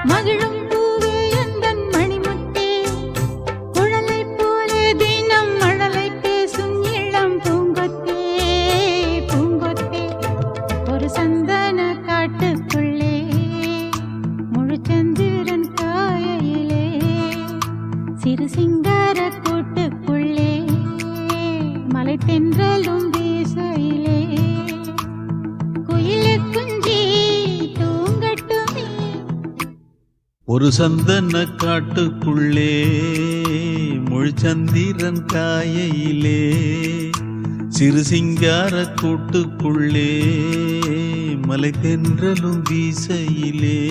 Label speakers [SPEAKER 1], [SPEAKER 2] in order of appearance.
[SPEAKER 1] மகிழும் பூவே எந்தன் மணிமுத்தே, குழலை போலே தினம் மழலை பேசும் இளம் பூங்கொத்தே, பூங்கொத்தே. ஒரு சந்தன காட்டுக்குள்ளே முழுச்சந்திரன் காயையிலே, சிறு சிங்கார கூட்டுக்குள்ளே மலை தென்றலும் வீசையிலே, குயிலே குஞ்சி தூங்கட்டுமே.
[SPEAKER 2] ஒரு சந்தன காட்டுக்குள்ளே முழுச்சந்திரன் காயையிலே, சிறு சிங்கார கூட்டுக்குள்ளே மலை தென்றலும் வீசையிலே.